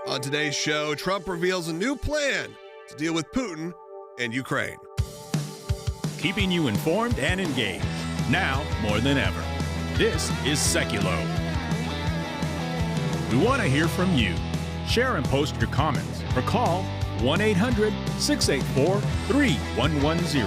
On today's show, Trump reveals a new plan to deal with Putin and Ukraine. Keeping you informed and engaged, now more than ever. This is Sekulow. We want to hear from you. Share and post your comments or call 1-800-684-3110.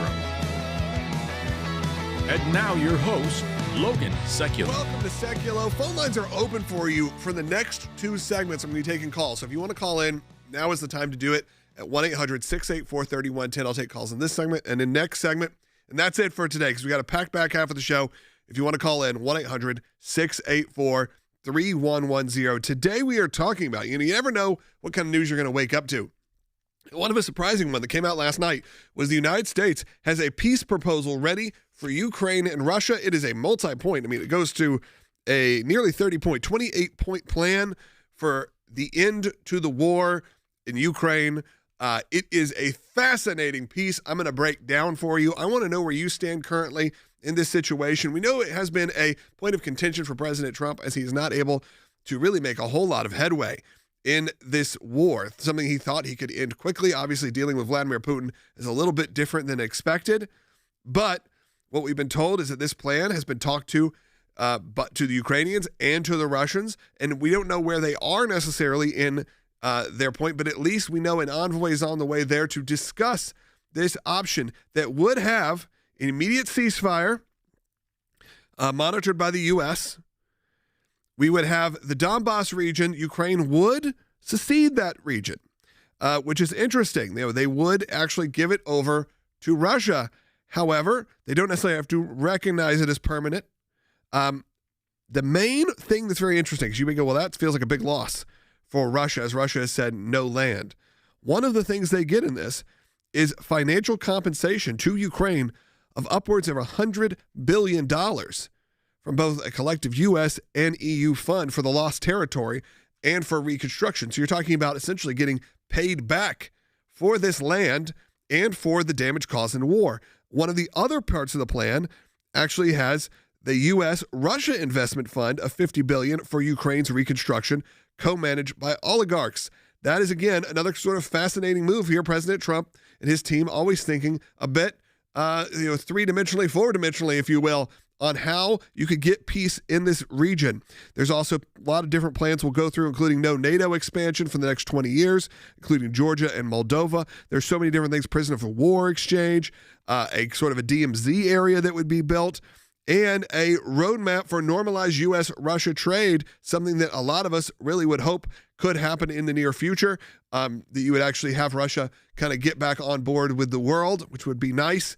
And now your host, Logan Sekulow. Welcome to Sekulow. Phone lines are open for you for the next two segments. I'm going to be taking calls. So if you want to call in, now is the time to do it at 1-800-684-3110. I'll take calls in this segment and in next segment. And that's it for today because we got a packed back half of the show. If you want to call in, 1-800-684-3110. Today we are talking about, you never know what kind of news you're going to wake up to. One of a surprising one that came out last night was the United States has a peace proposal ready for Ukraine and Russia. It is a multi-point. It goes to a nearly 30-point, 28-point plan for the end to the war in Ukraine. It is a fascinating piece. I'm going to break down for you. I want to know where you stand currently in this situation. We know it has been a point of contention for President Trump as he is not able to really make a whole lot of headway in this war, something he thought he could end quickly. Obviously, dealing with Vladimir Putin is a little bit different than expected. But what we've been told is that this plan has been talked to, but to the Ukrainians and to the Russians, and we don't know where they are necessarily in their point, but at least we know an envoy is on the way there to discuss this option that would have an immediate ceasefire monitored by the U.S. We would have the Donbass region. Ukraine would secede that region, which is interesting. They would actually give it over to Russia. However, they don't necessarily have to recognize it as permanent. The main thing that's very interesting is you may go, well, that feels like a big loss for Russia, as Russia has said no land. One of the things they get in this is financial compensation to Ukraine of upwards of $100 billion from both a collective U.S. and EU fund for the lost territory and for reconstruction. So you're talking about essentially getting paid back for this land and for the damage caused in war. One of the other parts of the plan actually has the U.S.-Russia investment fund of $50 billion for Ukraine's reconstruction, co-managed by oligarchs. That is, again, another sort of fascinating move here. President Trump and his team always thinking a bit, three-dimensionally, four-dimensionally, if you will, on how you could get peace in this region. There's also a lot of different plans we'll go through, including no NATO expansion for the next 20 years, including Georgia and Moldova. There's so many different things, prisoner of war exchange, a sort of a DMZ area that would be built, and a roadmap for normalized U.S.-Russia trade, something that a lot of us really would hope could happen in the near future, that you would actually have Russia kind of get back on board with the world, which would be nice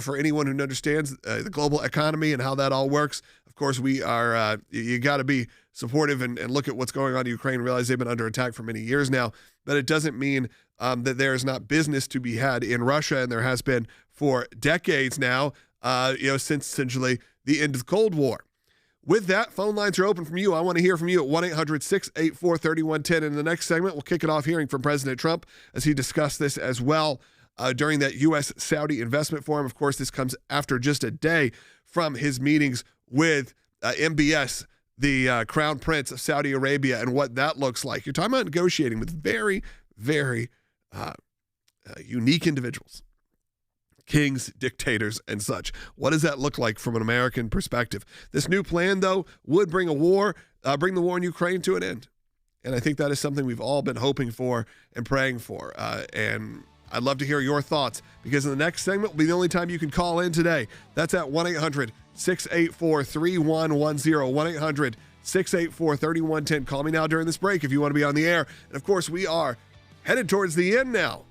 for anyone who understands the global economy and how that all works. Of course, we are, you got to be supportive and look at what's going on in Ukraine, realize they've been under attack for many years now, but it doesn't mean that there is not business to be had in Russia, and there has been for decades now, since essentially the end of the Cold War. With that, phone lines are open from you. I want to hear from you at 1-800-684-3110. In the next segment, we'll kick it off hearing from President Trump as he discussed this as well during that U.S.-Saudi investment forum. Of course, this comes after just a day from his meetings with MBS, the Crown Prince of Saudi Arabia, and what that looks like. You're talking about negotiating with very, very unique individuals. Kings, dictators, and such. What does that look like from an American perspective? This new plan, though, would bring the war in Ukraine to an end. And I think that is something we've all been hoping for and praying for. And I'd love to hear your thoughts, because in the next segment will be the only time you can call in today. That's at 1-800-684-3110, 1-800-684-3110. Call me now during this break if you want to be on the air. And, of course, we are headed towards the end now.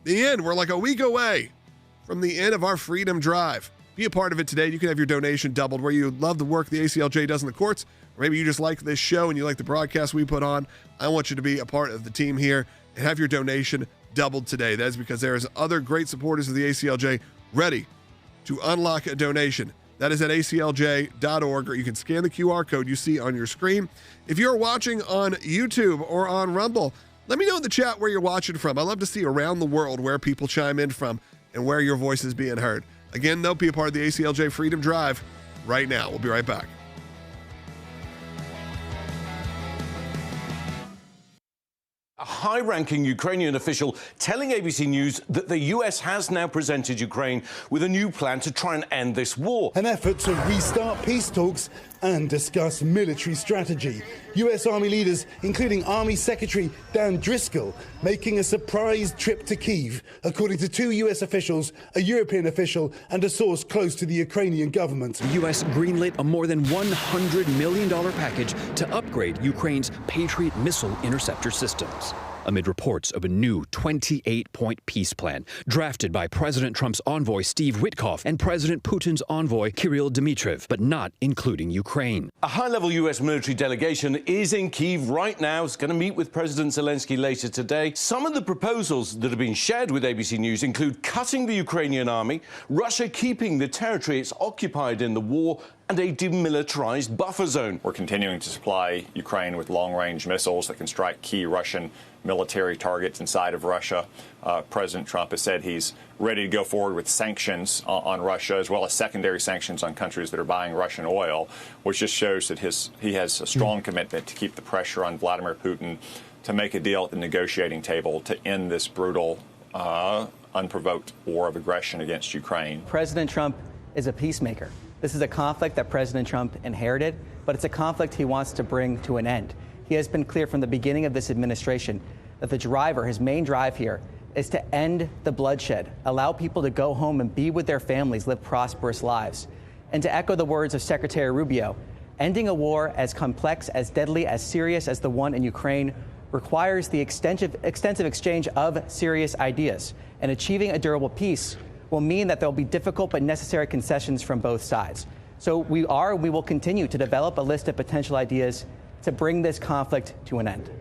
The end. We're like a week away from the end of our Freedom Drive. Be a part of it today. You can have your donation doubled, where you love the work the ACLJ does in the courts, or maybe you just like this show and you like the broadcast we put on. I want you to be a part of the team here and have your donation doubled today. That is because there is other great supporters of the ACLJ ready to unlock a donation. That is at aclj.org, or you can scan the QR code you see on your screen. If you're watching on YouTube or on Rumble, let me know in the chat where you're watching from. I love to see around the world where people chime in from and where your voice is being heard. Again, they'll be a part of the ACLJ Freedom Drive right now. We'll be right back. high-ranking Ukrainian official telling ABC News that the US has now presented Ukraine with a new plan to try and end this war. An effort to restart peace talks and discuss military strategy. US Army leaders, including Army Secretary Dan Driscoll, making a surprise trip to Kyiv, according to 2 US officials, a European official and a source close to the Ukrainian government. The U.S. greenlit a more than $100 million package to upgrade Ukraine's Patriot missile interceptor systems, amid reports of a new 28-point peace plan drafted by President Trump's envoy Steve Witkoff and President Putin's envoy Kirill Dmitriev, but not including Ukraine. A high-level US military delegation is in Kyiv right now. It's going to meet with President Zelensky later today. Some of the proposals that have been shared with ABC News include cutting the Ukrainian army, Russia keeping the territory it's occupied in the war, and a demilitarized buffer zone. We're continuing to supply Ukraine with long-range missiles that can strike key Russian military targets inside of Russia. President Trump has said he's ready to go forward with sanctions on Russia, as well as secondary sanctions on countries that are buying Russian oil, which just shows that he has a strong commitment to keep the pressure on Vladimir Putin to make a deal at the negotiating table to end this brutal, unprovoked war of aggression against Ukraine. President Trump is a peacemaker. This is a conflict that President Trump inherited, but it's a conflict he wants to bring to an end. He has been clear from the beginning of this administration that the driver, his main drive here, is to end the bloodshed, allow people to go home and be with their families, live prosperous lives. And to echo the words of Secretary Rubio, ending a war as complex, as deadly, as serious as the one in Ukraine requires the extensive exchange of serious ideas. And achieving a durable peace will mean that there will be difficult but necessary concessions from both sides. So we will continue to develop a list of potential ideas to bring this conflict to an end.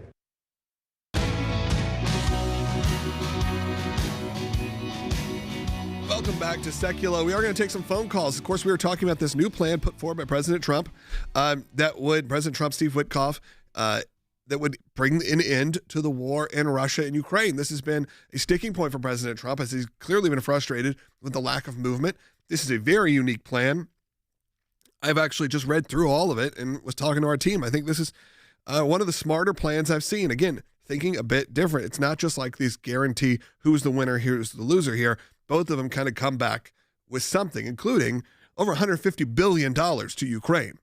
Welcome back to Sekulow. We are going to take some phone calls. Of course, we were talking about this new plan put forward by President Trump, President Trump, Steve Witkoff, that would bring an end to the war in Russia and Ukraine. This has been a sticking point for President Trump, as he's clearly been frustrated with the lack of movement. This is a very unique plan. I've actually just read through all of it and was talking to our team. I think this is one of the smarter plans I've seen. Again, thinking a bit different. It's not just like these guarantee who's the winner, who's the loser here. Both of them kind of come back with something, including over $150 billion to Ukraine.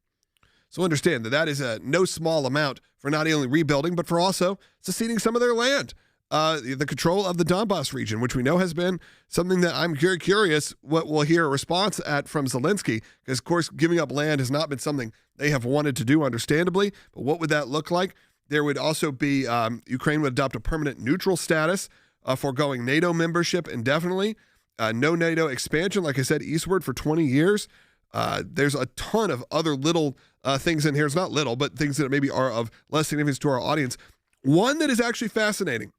So understand that is a no small amount for not only rebuilding, but for also seceding some of their land. The control of the Donbass region, which we know has been something that I'm very curious what we'll hear a response from Zelensky, because, of course, giving up land has not been something they have wanted to do, understandably. But what would that look like? There would also be Ukraine would adopt a permanent neutral status, foregoing NATO membership indefinitely. No NATO expansion, like I said, eastward for 20 years. There's a ton of other little things in here. It's not little, but things that maybe are of less significance to our audience. One that is actually fascinating.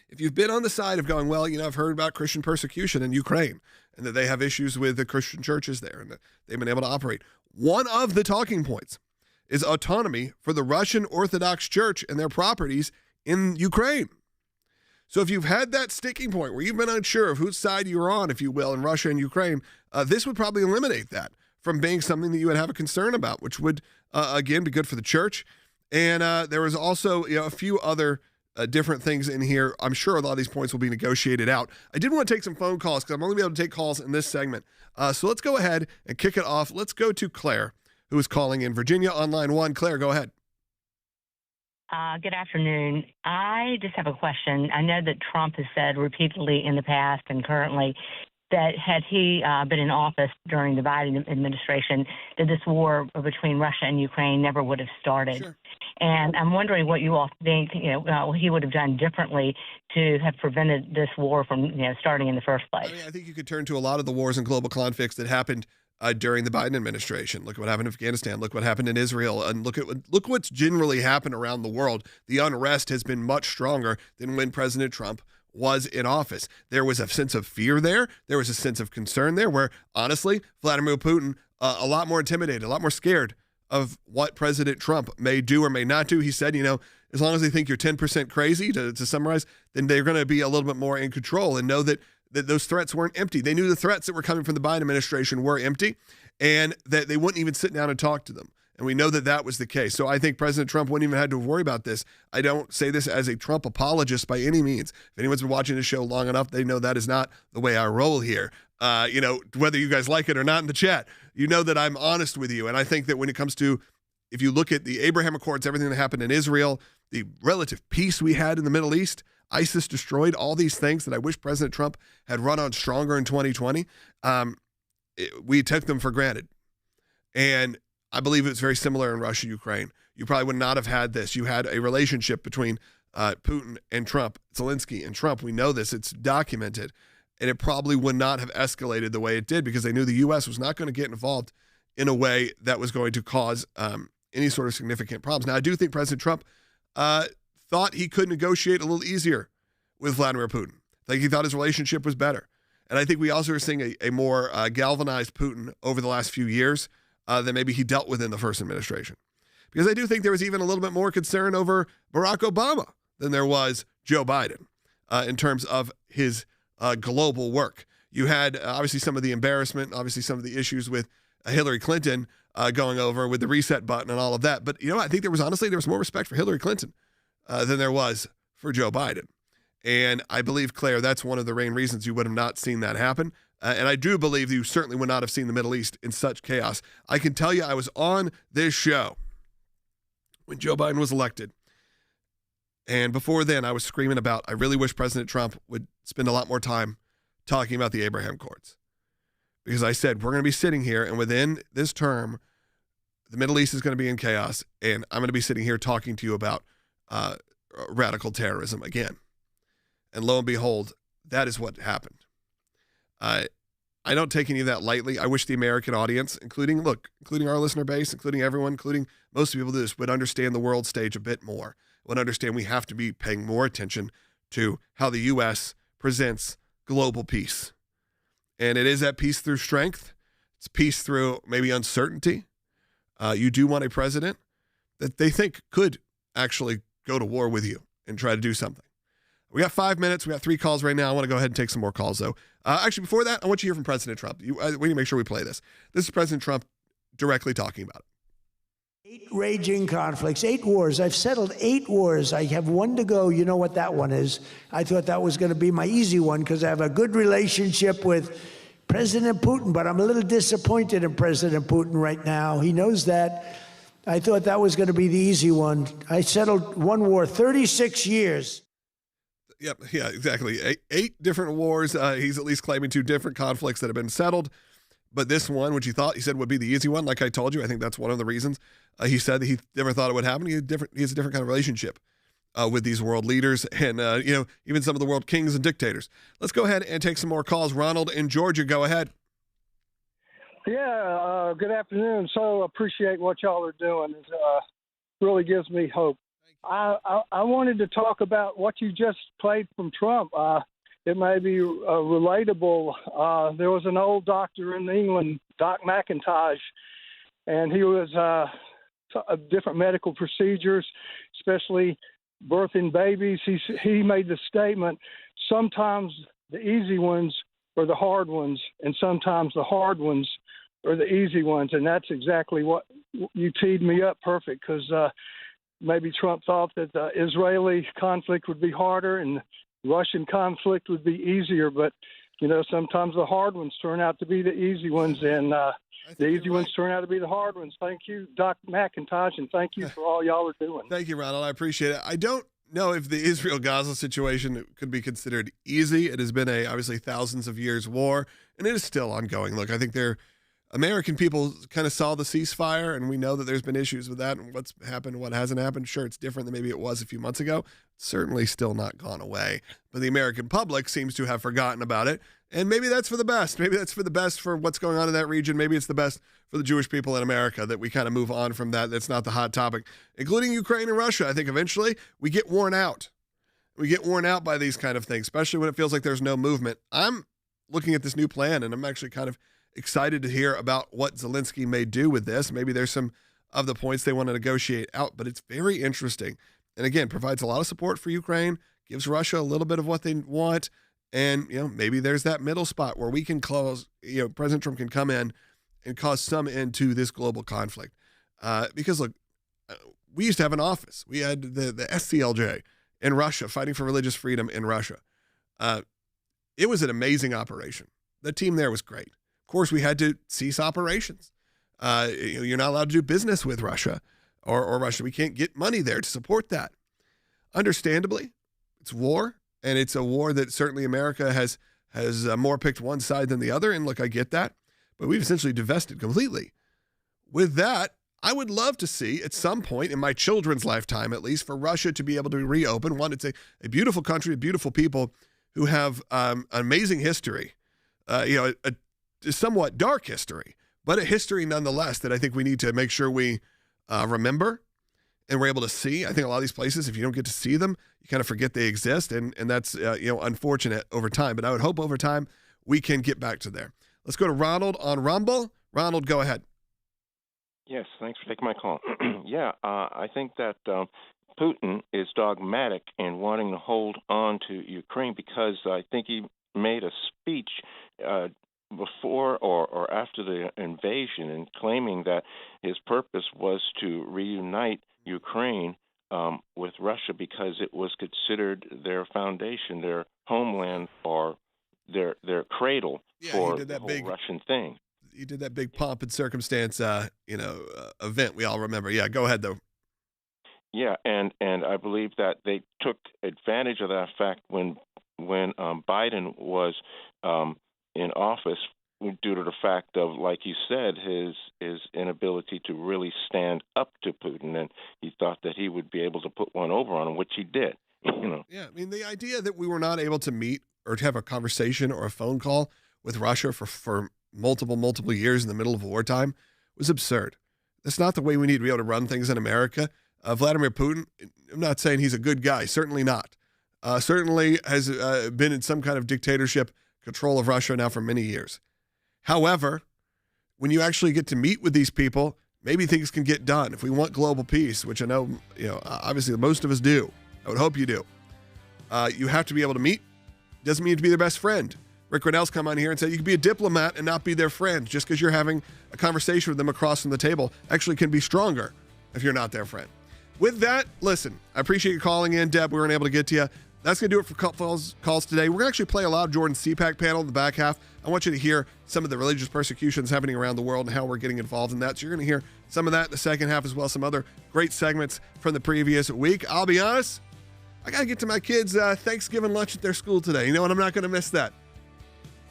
If you've been on the side of going, well, I've heard about Christian persecution in Ukraine and that they have issues with the Christian churches there and that they've been able to operate. One of the talking points is autonomy for the Russian Orthodox Church and their properties in Ukraine. So if you've had that sticking point where you've been unsure of whose side you're on, if you will, in Russia and Ukraine, this would probably eliminate that from being something that you would have a concern about, which would, again, be good for the church. And there was also a few other different things in here. I'm sure a lot of these points will be negotiated out. I did want to take some phone calls because I'm only able to take calls in this segment. So let's go ahead and kick it off. Let's go to Claire, who is calling in Virginia on line 1. Claire, go ahead. Good afternoon. I just have a question. I know that Trump has said repeatedly in the past and currently that had he been in office during the Biden administration, that this war between Russia and Ukraine never would have started. Sure. And I'm wondering what you all think, he would have done differently to have prevented this war from, starting in the first place. I think you could turn to a lot of the wars and global conflicts that happened during the Biden administration. Look what happened in Afghanistan. Look what happened in Israel. And look what's generally happened around the world. The unrest has been much stronger than when President Trump was in office. There was a sense of fear there. There was a sense of concern there where, honestly, Vladimir Putin, a lot more intimidated, a lot more scared of what President Trump may do or may not do. He said, as long as they think you're 10% crazy, to summarize, then they're going to be a little bit more in control and know that those threats weren't empty. They knew the threats that were coming from the Biden administration were empty and that they wouldn't even sit down and talk to them. And we know that that was the case. So I think President Trump wouldn't even have to worry about this. I don't say this as a Trump apologist by any means. If anyone's been watching this show long enough, they know that is not the way I roll here. Whether you guys like it or not in the chat, you know that I'm honest with you. And I think that when it comes to, if you look at the Abraham Accords, everything that happened in Israel, the relative peace we had in the Middle East, ISIS destroyed, all these things that I wish President Trump had run on stronger in 2020, we took them for granted. And I believe it's very similar in Russia, Ukraine. You probably would not have had this. You had a relationship between Putin and Trump, Zelensky and Trump. We know this. It's documented. And it probably would not have escalated the way it did because they knew the U.S. was not going to get involved in a way that was going to cause any sort of significant problems. Now, I do think President Trump thought he could negotiate a little easier with Vladimir Putin. I think he thought his relationship was better. And I think we also are seeing a more galvanized Putin over the last few years than maybe he dealt with in the first administration. Because I do think there was even a little bit more concern over Barack Obama than there was Joe Biden in terms of his global work. You had obviously some of the embarrassment, obviously some of the issues with Hillary Clinton going over with the reset button and all of that. But, I think there was more respect for Hillary Clinton than there was for Joe Biden. And I believe, Claire, that's one of the main reasons you would have not seen that happen. And I do believe you certainly would not have seen the Middle East in such chaos. I can tell you I was on this show when Joe Biden was elected. And before then, I was screaming about, I really wish President Trump would spend a lot more time talking about the Abraham Accords. Because I said, we're going to be sitting here, and within this term, the Middle East is going to be in chaos, and I'm going to be sitting here talking to you about radical terrorism again. And lo and behold, that is what happened. I don't take any of that lightly. I wish the American audience, including our listener base, including everyone, including most people do this, would understand the world stage a bit more, would understand we have to be paying more attention to how the U.S. presents global peace. And it is that peace through strength. It's peace through maybe uncertainty. You do want a president that they think could actually go to war with you and try to do something. We got 5 minutes. We got 3 calls right now. I want to go ahead and take some more calls, though. Actually, before that, I want you to hear from President Trump. We need to make sure we play this. This is President Trump directly talking about it. 8 raging conflicts, 8 wars. I've settled 8 wars. I have 1 to go. You know what that one is. I thought that was going to be my easy one because I have a good relationship with President Putin, but I'm a little disappointed in President Putin right now. He knows that. I thought that was going to be the easy one. I settled 1 war, 36 years. Yep. Yeah, exactly. 8 different wars. He's at least claiming 2 different conflicts that have been settled. But this one, which he said would be the easy one, like I told you, I think that's one of the reasons he said that he never thought it would happen. He has a different kind of relationship with these world leaders and, even some of the world kings and dictators. Let's go ahead and take some more calls. Ronald in Georgia, go ahead. Yeah, good afternoon. So appreciate what y'all are doing. It really gives me hope. I wanted to talk about what you just played from Trump. It may be relatable. There was an old doctor in England, Doc McIntosh, and he was different medical procedures, especially birthing babies. He made the statement, sometimes the easy ones are the hard ones, and sometimes the hard ones are the easy ones. And that's exactly what you teed me up perfect, because maybe Trump thought that the Israeli conflict would be harder and Russian conflict would be easier, but sometimes the hard ones turn out to be the easy ones, and the easy ones turn out to be the hard ones. Thank you, Dr. McIntosh, and thank you for all y'all are doing. Thank you, Ronald. I appreciate it. I don't know if the Israel-Gaza situation could be considered easy. It has been obviously thousands of years war, and it is still ongoing. Look, I think American people kind of saw the ceasefire, and we know that there's been issues with that and what's happened, what hasn't happened. Sure, it's different than maybe it was a few months ago. Certainly still not gone away. But the American public seems to have forgotten about it, and maybe that's for the best. Maybe that's for the best for what's going on in that region. Maybe it's the best for the Jewish people in America that we kind of move on from that. That's not the hot topic, including Ukraine and Russia. I think eventually we get worn out. We get worn out by these kind of things, especially when it feels like there's no movement. I'm looking at this new plan, and I'm actually kind of excited to hear about what Zelensky may do with this. Maybe there's some of the points they want to negotiate out, but it's very interesting. And again, provides a lot of support for Ukraine, gives Russia a little bit of what they want. And, maybe there's that middle spot where we can close, President Trump can come in and cause some end to this global conflict. Because, look, we used to have an office. We had the ACLJ in Russia, fighting for religious freedom in Russia. It was an amazing operation. The team there was great. Of course, we had to cease operations. You're not allowed to do business with Russia or Russia. We can't get money there to support that. Understandably, it's war, and it's a war that certainly America has more picked one side than the other. And look, I get that, but we've essentially divested completely. With that, I would love to see at some point in my children's lifetime, at least, for Russia to be able to reopen. One, it's a beautiful country, beautiful people who have an amazing history, a somewhat dark history, but a history nonetheless that I think we need to make sure we remember and we're able to see. I think a lot of these places, if you don't get to see them, you kind of forget they exist, and that's unfortunate over time. But I would hope over time we can get back to there. Let's go to Ronald on Rumble. Ronald, go ahead. Yes, thanks for taking my call. I think that Putin is dogmatic in wanting to hold on to Ukraine because I think he made a speech before or after the invasion and claiming that his purpose was to reunite Ukraine with Russia because it was considered their foundation, their homeland, or their cradle for the whole Russian thing. He did that big pomp and circumstance, event we all remember. Yeah, go ahead, though. Yeah, and I believe that they took advantage of that fact when Biden was in office due to the fact of, like you said, his inability to really stand up to Putin, and he thought that he would be able to put one over on him, which he did. Yeah, I mean, the idea that we were not able to meet or to have a conversation or a phone call with Russia for multiple years in the middle of wartime was absurd. That's not the way we need to be able to run things in America. Vladimir Putin, I'm not saying he's a good guy, certainly not. Certainly has been in some kind of dictatorship control of Russia now for many years. However, when you actually get to meet with these people, maybe things can get done. If we want global peace, which I know, obviously most of us do, I would hope you do. You have to be able to meet. Doesn't mean to be their best friend. Rick Riddell's come on here and said you can be a diplomat and not be their friend. Just because you're having a conversation with them across from the table actually can be stronger if you're not their friend. With that, listen, I appreciate you calling in, Deb. We weren't able to get to you. That's going to do it for calls today. We're going to actually play a lot of Jordan's CPAC panel in the back half. I want you to hear some of the religious persecutions happening around the world and how we're getting involved in that. So you're going to hear some of that in the second half as well, some other great segments from the previous week. I'll be honest, I got to get to my kids' Thanksgiving lunch at their school today. You know what? I'm not going to miss that.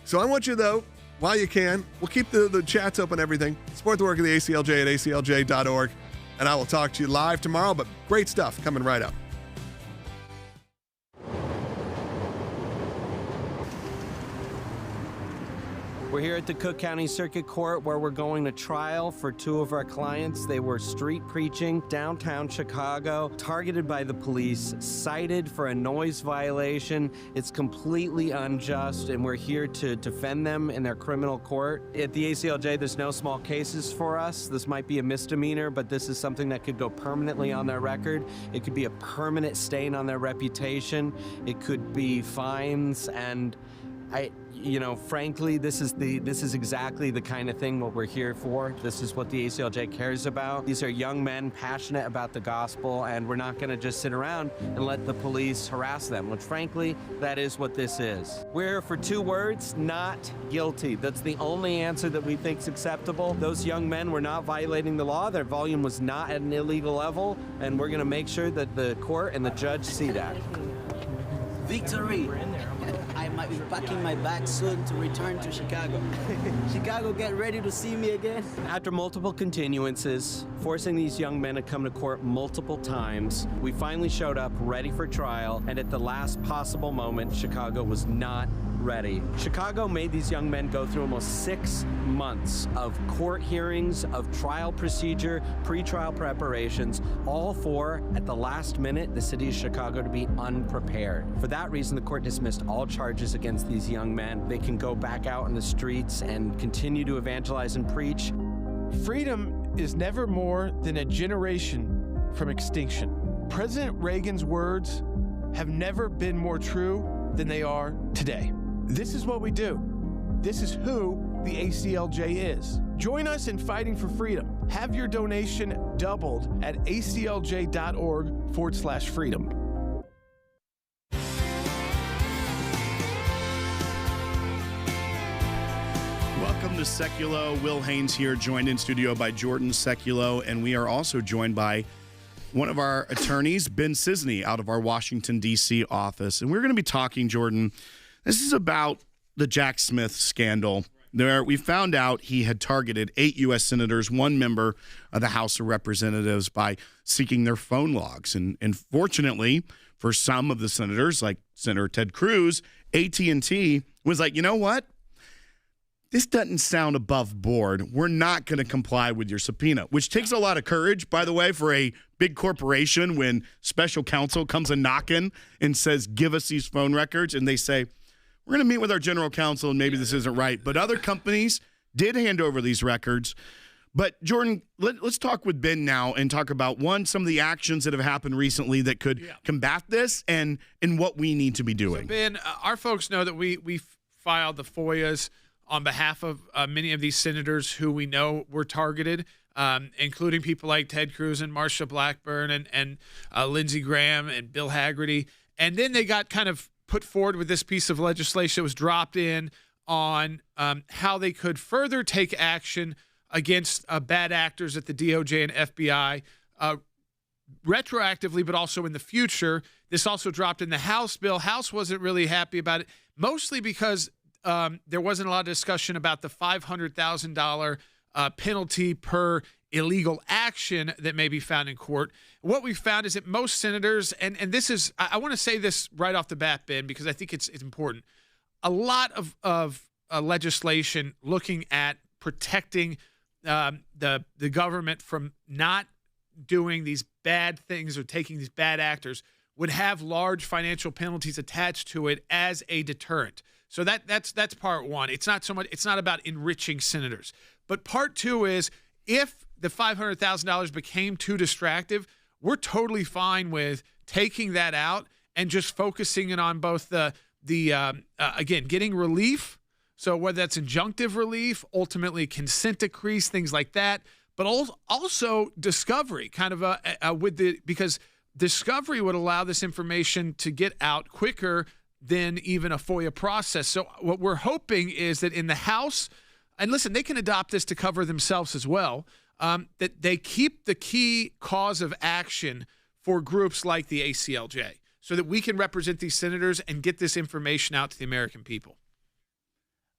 So I want you, though, while you can, we'll keep the chats open, everything. Support the work of the ACLJ at aclj.org. And I will talk to you live tomorrow, but great stuff coming right up. We're here at the Cook County Circuit Court where we're going to trial for two of our clients. They were street preaching downtown Chicago, targeted by the police, cited for a noise violation. It's completely unjust, and we're here to defend them in their criminal court. At the ACLJ, there's no small cases for us. This might be a misdemeanor, but this is something that could go permanently on their record. It could be a permanent stain on their reputation. It could be fines, and frankly, this is exactly the kind of thing what we're here for. This is what the ACLJ cares about. These are young men passionate about the gospel, and we're not going to just sit around and let the police harass them, which frankly, that is what this is. We're here for two words: not guilty. That's the only answer that we think is acceptable. Those young men were not violating the law. Their volume was not at an illegal level, and we're going to make sure that the court and the judge see that. Victory! I might be packing my bag soon to return to Chicago. Chicago, get ready to see me again. After multiple continuances, forcing these young men to come to court multiple times, we finally showed up ready for trial, and at the last possible moment, Chicago was not ready. Chicago made these young men go through almost 6 months of court hearings, of trial procedure, pre-trial preparations, all for, at the last minute, the city of Chicago to be unprepared. For that reason, the court dismissed all charges against these young men. They can go back out in the streets and continue to evangelize and preach. Freedom is never more than a generation from extinction. President Reagan's words have never been more true than they are today. This is what we do. This is who the ACLJ is. Join us in fighting for freedom. Have your donation doubled at aclj.org/freedom. Welcome to Sekulow. Will Haynes here, joined in studio by Jordan Sekulow, and we are also joined by one of our attorneys, Ben Cisney, out of our Washington, D.C. office. And we're going to be talking, Jordan, this is about the Jack Smith scandal. There, we found out he had targeted 8 U.S. senators, 1 member of the House of Representatives, by seeking their phone logs. And fortunately, for some of the senators, like Senator Ted Cruz, AT&T was like, you know what? This doesn't sound above board. We're not going to comply with your subpoena, which takes a lot of courage, by the way, for a big corporation when special counsel comes a knocking and says, give us these phone records. And they say, we're going to meet with our general counsel and maybe this isn't right. But other companies did hand over these records. But Jordan, let's talk with Ben now and talk about, one, some of the actions that have happened recently that could combat this and what we need to be doing. So Ben, our folks know that we filed the FOIAs on behalf of many of these senators who we know were targeted, including people like Ted Cruz and Marsha Blackburn and Lindsey Graham and Bill Hagerty. And then they got kind of put forward with this piece of legislation that was dropped in on how they could further take action against bad actors at the DOJ and FBI retroactively, but also in the future. This also dropped in the House bill. House wasn't really happy about it, mostly because there wasn't a lot of discussion about the $500,000 penalty per illegal action that may be found in court. What we found is that most senators, and this is, I want to say this right off the bat, Ben, because I think it's important. A lot of legislation looking at protecting the government from not doing these bad things or taking these bad actors would have large financial penalties attached to it as a deterrent. So that's part one. It's not about enriching senators. But part two is, if the $500,000 became too distractive, we're totally fine with taking that out and just focusing it on both again, getting relief. So whether that's injunctive relief, ultimately consent decrees, things like that, but also discovery, kind of because discovery would allow this information to get out quicker than even a FOIA process. So what we're hoping is that in the House, and listen, they can adopt this to cover themselves as well, that they keep the key cause of action for groups like the ACLJ so that we can represent these senators and get this information out to the American people.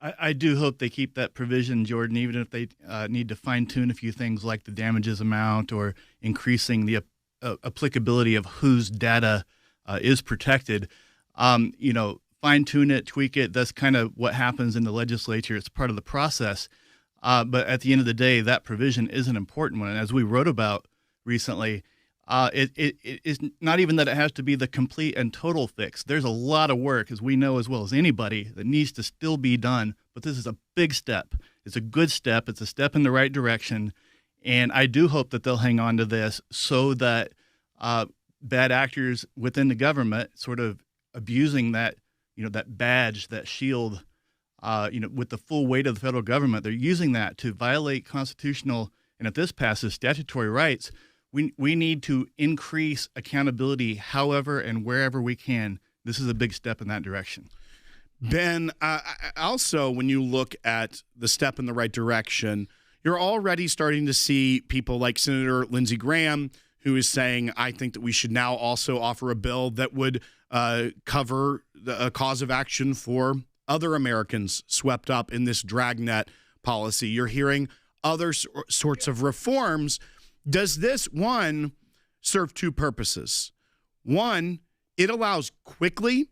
I do hope they keep that provision, Jordan, even if they need to fine-tune a few things like the damages amount or increasing the applicability of whose data is protected. Fine-tune it, tweak it. That's kind of what happens in the legislature. It's part of the process. But at the end of the day, that provision is an important one. And as we wrote about recently, it is not even that it has to be the complete and total fix. There's a lot of work, as we know as well as anybody, that needs to still be done. But this is a big step. It's a good step. It's a step in the right direction. And I do hope that they'll hang on to this so that bad actors within the government sort of abusing that, that badge, that shield, with the full weight of the federal government, they're using that to violate constitutional, and if this passes, statutory rights. We need to increase accountability however and wherever we can. This is a big step in that direction. Ben, also, when you look at the step in the right direction, you're already starting to see people like Senator Lindsey Graham, who is saying, I think that we should now also offer a bill that would cover a cause of action for other Americans swept up in this dragnet policy. You're hearing other sorts of reforms. Does this, one, serve two purposes? One, it allows quickly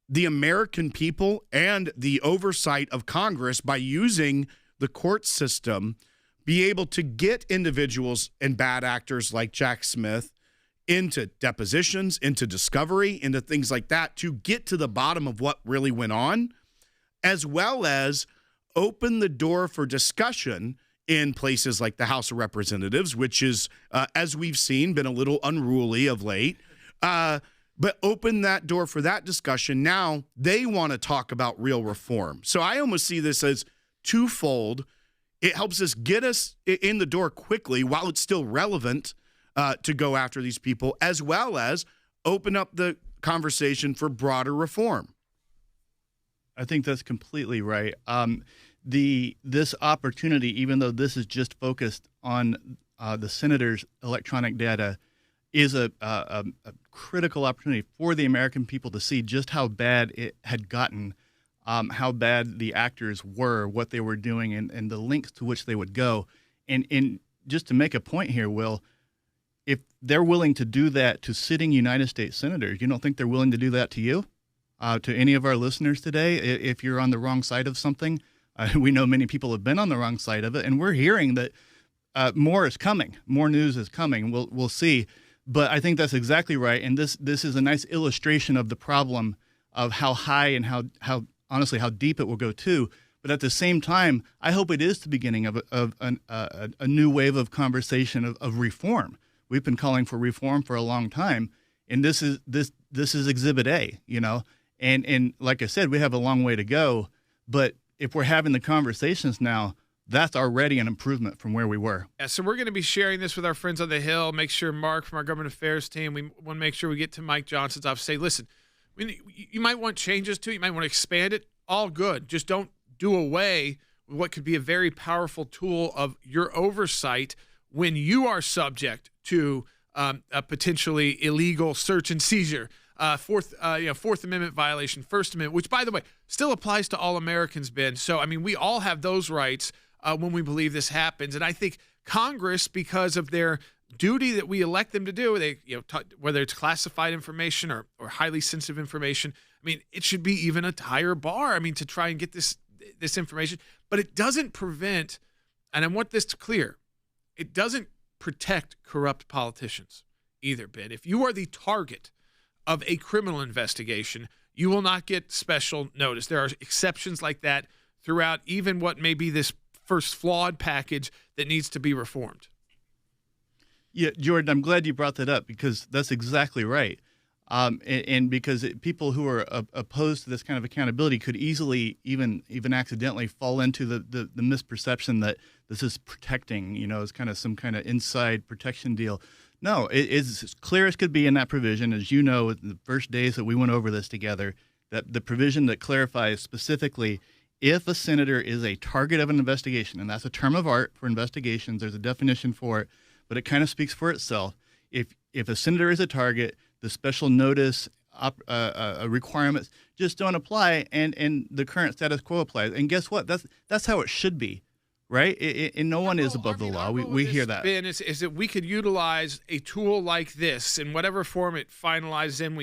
the American people and the oversight of Congress, by using the court system, be able to get individuals and bad actors like Jack Smith into depositions, into discovery, into things like that, to get to the bottom of what really went on, as well as open the door for discussion in places like the House of Representatives, which is, as we've seen, been a little unruly of late. But open that door for that discussion. Now they want to talk about real reform. So I almost see this as twofold. It helps us get us in the door quickly while it's still relevant to go after these people, as well as open up the conversation for broader reform. I think that's completely right. This opportunity, even though this is just focused on the senator's electronic data, is a critical opportunity for the American people to see just how bad it had gotten, how bad the actors were, what they were doing, and the lengths to which they would go. And just to make a point here, Will, if they're willing to do that to sitting United States senators, you don't think they're willing to do that to you, to any of our listeners today? If you're on the wrong side of something, we know many people have been on the wrong side of it, and we're hearing that more is coming, more news is coming. We'll see, but I think that's exactly right. And this is a nice illustration of the problem of how high and how honestly how deep it will go too. But at the same time, I hope it is the beginning of a new wave of conversation of reform. We've been calling for reform for a long time, and this is Exhibit A, And like I said, we have a long way to go. But if we're having the conversations now, that's already an improvement from where we were. Yeah, so we're going to be sharing this with our friends on the Hill. Make sure Mark from our government affairs team, we want to make sure we get to Mike Johnson's office. Say, listen, you might want changes to it. You might want to expand it. All good. Just don't do away with what could be a very powerful tool of your oversight when you are subject to a potentially illegal search and seizure, Fourth Amendment violation, First Amendment, which, by the way, still applies to all Americans, Ben. So, I mean, we all have those rights when we believe this happens. And I think Congress, because of their duty that we elect them to do, whether it's classified information or highly sensitive information, I mean, it should be even a higher bar, to try and get this information. But it doesn't prevent, and I want this to clear, it doesn't protect corrupt politicians either, Ben. If you are the target of a criminal investigation, you will not get special notice. There are exceptions like that throughout even what may be this first flawed package that needs to be reformed. Yeah, Jordan, I'm glad you brought that up because that's exactly right. And because people who are opposed to this kind of accountability could easily, even accidentally, fall into the misperception that this is protecting, it's kind of some kind of inside protection deal. No, it's as clear as could be in that provision, as you know, the first days that we went over this together, that the provision that clarifies specifically if a senator is a target of an investigation, and that's a term of art for investigations, there's a definition for it, but it kind of speaks for itself. If a senator is a target, the special notice requirements just don't apply, and the current status quo applies. And guess what? That's how it should be, right? And no one is above the law. We hear that. Ben, is that we could utilize a tool like this in whatever form it finalizes in.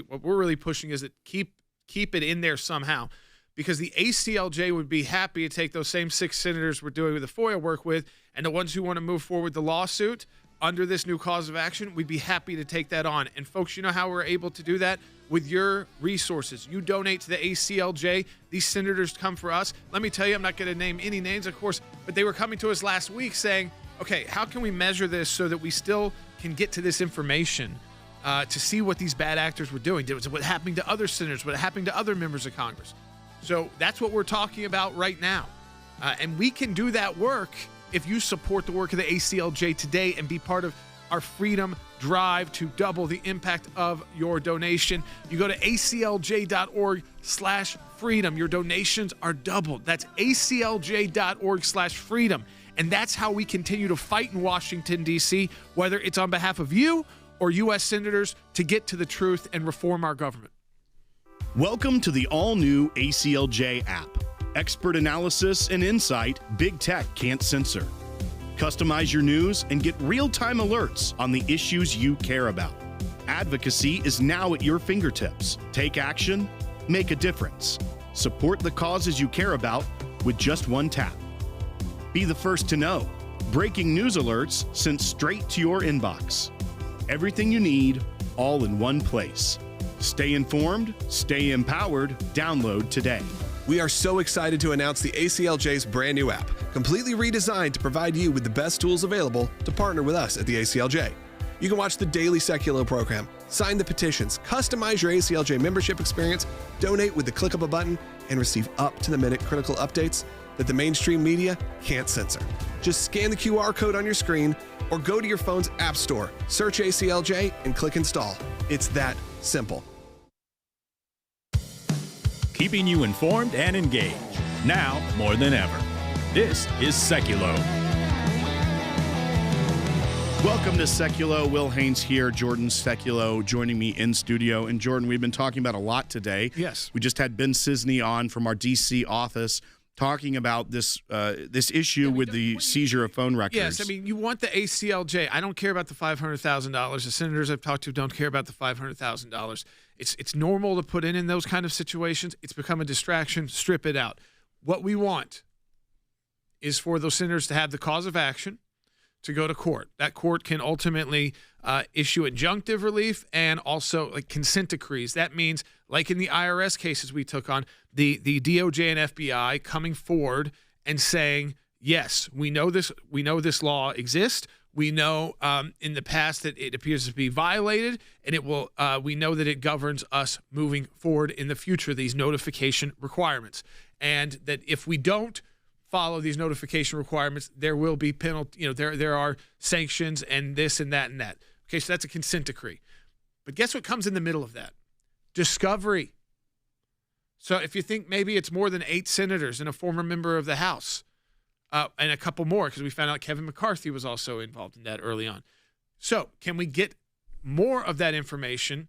What we're really pushing is that keep it in there somehow, because the ACLJ would be happy to take those same 6 senators we're doing with the FOIA work with, and the ones who want to move forward with the lawsuit under this new cause of action, we'd be happy to take that on. And folks, you know how we're able to do that? With your resources. You donate to the ACLJ. These senators come for us. Let me tell you, I'm not going to name any names, of course, but they were coming to us last week saying, okay, how can we measure this so that we still can get to this information to see what these bad actors were doing? What happened to other senators? What happened to other members of Congress? So that's what we're talking about right now. And we can do that work if you support the work of the ACLJ today and be part of our freedom drive to double the impact of your donation. You go to aclj.org/freedom. Your donations are doubled. That's aclj.org/freedom. And that's how we continue to fight in Washington, D.C., whether it's on behalf of you or U.S. senators, to get to the truth and reform our government. Welcome to the all-new ACLJ app. Expert analysis and insight big tech can't censor. Customize your news and get real-time alerts on the issues you care about. Advocacy is now at your fingertips. Take action, make a difference. Support the causes you care about with just one tap. Be the first to know. Breaking news alerts sent straight to your inbox. Everything you need, all in one place. Stay informed, stay empowered. Download today. We are so excited to announce the ACLJ's brand new app, completely redesigned to provide you with the best tools available to partner with us at the ACLJ. You can watch the daily Sekulow program, sign the petitions, customize your ACLJ membership experience, donate with the click of a button, and receive up-to-the-minute critical updates. that the mainstream media can't censor. Just scan the QR code on your screen or go to your phone's app store, search ACLJ, and click install. It's that simple. Keeping you informed and engaged, now more than ever. This is Sekulow. Welcome to Sekulow. Will Haynes here, Jordan Sekulow joining me in studio. And Jordan, we've been talking about a lot today. Yes. We just had Ben Cisney on from our D.C. office talking about this issue with the seizure of phone records. Yes, I mean, you want the ACLJ. I don't care about the $500,000. The senators I've talked to don't care about the $500,000. It's normal to put in those kind of situations. It's become a distraction. Strip it out. What we want is for those senators to have the cause of action to go to court. That court can ultimately issue injunctive relief and also like consent decrees. That means, like in the IRS cases we took on, the DOJ and FBI coming forward and saying, yes, we know this law exists. We know in the past that it appears to be violated, and it will. We know that it governs us moving forward in the future. These notification requirements, and that if we don't follow these notification requirements, there will be penalty. There are sanctions and this and that and that. Okay, so that's a consent decree. But guess what comes in the middle of that? Discovery. So if you think maybe it's more than 8 senators and a former member of the House, and a couple more, because we found out Kevin McCarthy was also involved in that early on. So can we get more of that information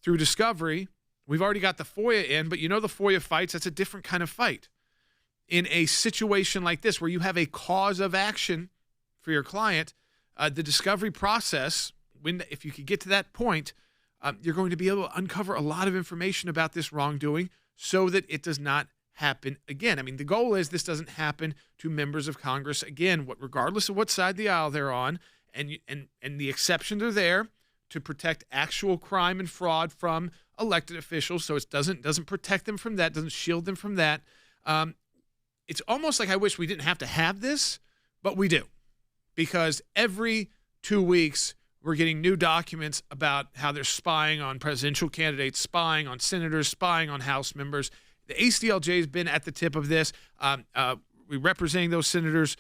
through discovery? We've already got the FOIA in, but the FOIA fights, that's a different kind of fight. In a situation like this where you have a cause of action for your client, the discovery process, if you could get to that point, you're going to be able to uncover a lot of information about this wrongdoing so that it does not happen again. I mean, the goal is this doesn't happen to members of Congress again, regardless of what side of the aisle they're on, and the exceptions are there to protect actual crime and fraud from elected officials, so it doesn't protect them from that, doesn't shield them from that. It's almost like I wish we didn't have to have this, but we do, because every 2 weeks we're getting new documents about how they're spying on presidential candidates, spying on senators, spying on House members. The ACLJ has been at the tip of this. We're representing those senators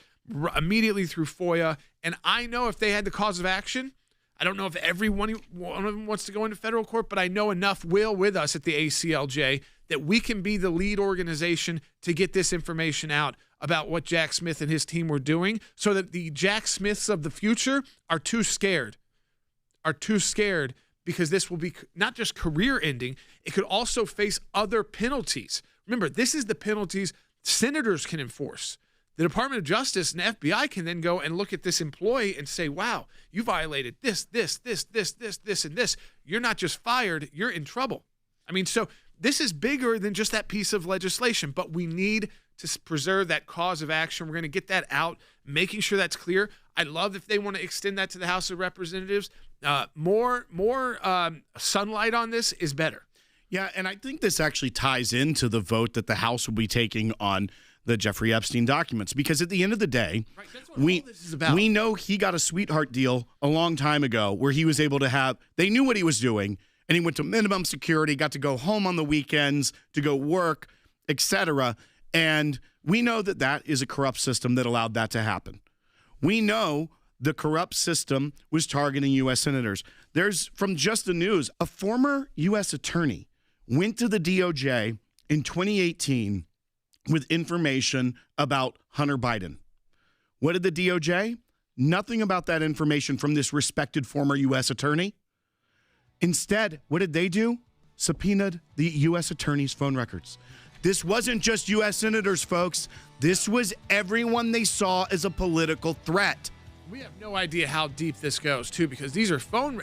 immediately through FOIA, and I know if they had the cause of action, I don't know if every one of them wants to go into federal court, but I know enough will with us at the ACLJ that we can be the lead organization to get this information out about what Jack Smith and his team were doing, so that the Jack Smiths of the future are too scared because this will be not just career ending, it could also face other penalties. Remember, this is the penalties senators can enforce. The Department of Justice and FBI can then go and look at this employee and say, wow, you violated this, and this. You're not just fired, you're in trouble. I mean, so this is bigger than just that piece of legislation, but we need to preserve that cause of action. We're going to get that out, making sure that's clear. I'd love if they want to extend that to the House of Representatives. More sunlight on this is better. Yeah, and I think this actually ties into the vote that the House will be taking on the Jeffrey Epstein documents, because at the end of the day, we know he got a sweetheart deal a long time ago where he was able to have, they knew what he was doing, and he went to minimum security, got to go home on the weekends, to go work, etc. And we know that that is a corrupt system that allowed that to happen. We know the corrupt system was targeting U.S. senators. There's, from Just the News, a former U.S. attorney went to the DOJ in 2018 with information about Hunter Biden. What did the DOJ? Nothing about that information from this respected former U.S. attorney. Instead, what did they do? Subpoenaed the U.S. attorney's phone records. This wasn't just U.S. senators, folks. This was everyone they saw as a political threat. We have no idea how deep this goes, too, because these are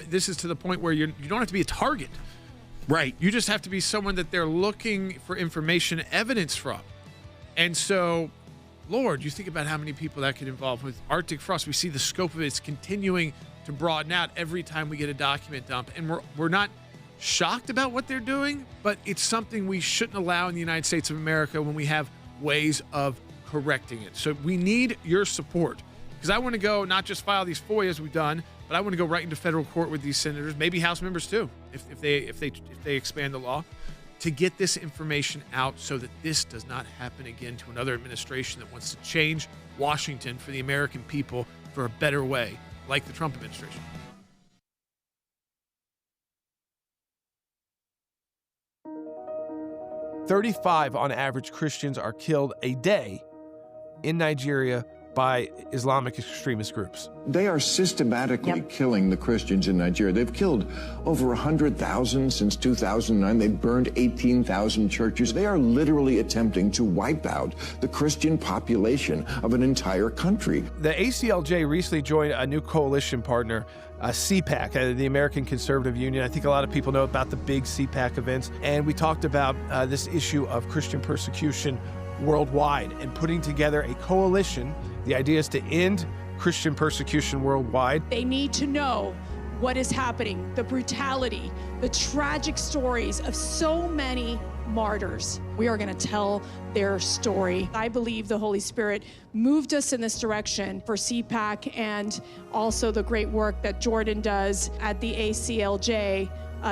this is to the point where you don't have to be a target. Right. You just have to be someone that they're looking for information, evidence from. And so, Lord, you think about how many people that could involve with Arctic frost. We see the scope of it's continuing to broaden out every time we get a document dump. And we're not shocked about what they're doing, but it's something we shouldn't allow in the United States of America when we have ways of correcting it. So we need your support, because I want to go not just file these FOIAs we've done, but I want to go right into federal court with these senators, maybe House members too, if they expand the law. to get this information out so that this does not happen again to another administration that wants to change Washington for the American people for a better way, like the Trump administration. "35 on average Christians are killed a day in Nigeria by Islamic extremist groups." They are systematically killing the Christians in Nigeria. They've killed over 100,000 since 2009. They've burned 18,000 churches. They are literally attempting to wipe out the Christian population of an entire country. The ACLJ recently joined a new coalition partner, CPAC, the American Conservative Union. I think a lot of people know about the big CPAC events. And we talked about this issue of Christian persecution worldwide and putting together a coalition. The idea is to end Christian persecution worldwide. They need to know what is happening, the brutality, the tragic stories of so many martyrs. We are going to tell their story. I believe the Holy Spirit moved us in this direction for CPAC and also the great work that Jordan does at the ACLJ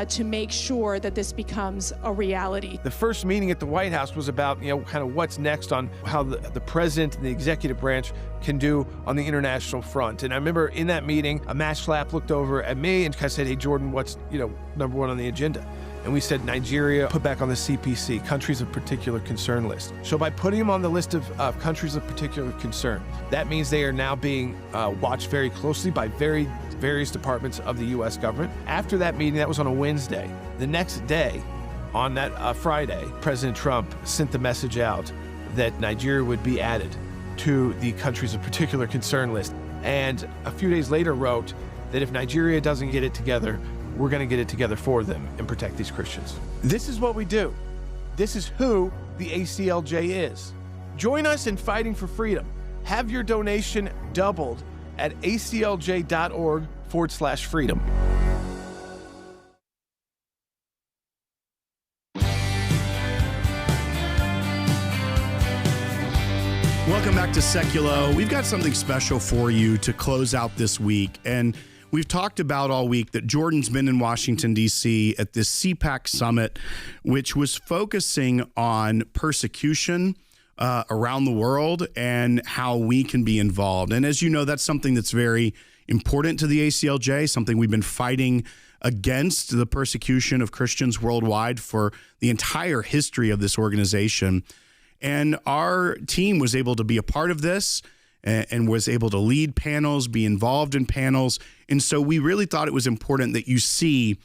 to make sure that this becomes a reality. The first meeting at the White House was about, kind of what's next on how the president and the executive branch can do on the international front. And I remember in that meeting, Matt Schlapp looked over at me and kind of said, "Hey, Jordan, what's, number one on the agenda?" And we said, Nigeria, put back on the CPC, countries of particular concern list. So by putting them on the list of countries of particular concern, that means they are now being watched very closely by various departments of the U.S. government. After that meeting, that was on a Wednesday. The next day, on that Friday, President Trump sent the message out that Nigeria would be added to the countries of particular concern list. And a few days later wrote that if Nigeria doesn't get it together, we're going to get it together for them and protect these Christians. This is what we do. This is who the ACLJ is. Join us in fighting for freedom. Have your donation doubled at aclj.org/freedom. Welcome back to Sekulow. We've got something special for you to close out this week. And we've talked about all week that Jordan's been in Washington, D.C. at this CPAC summit, which was focusing on persecution around the world and how we can be involved. And as you know, that's something that's very important to the ACLJ, something we've been fighting against, the persecution of Christians worldwide for the entire history of this organization. And our team was able to be a part of this and was able to lead panels, be involved in panels. And so we really thought it was important that you see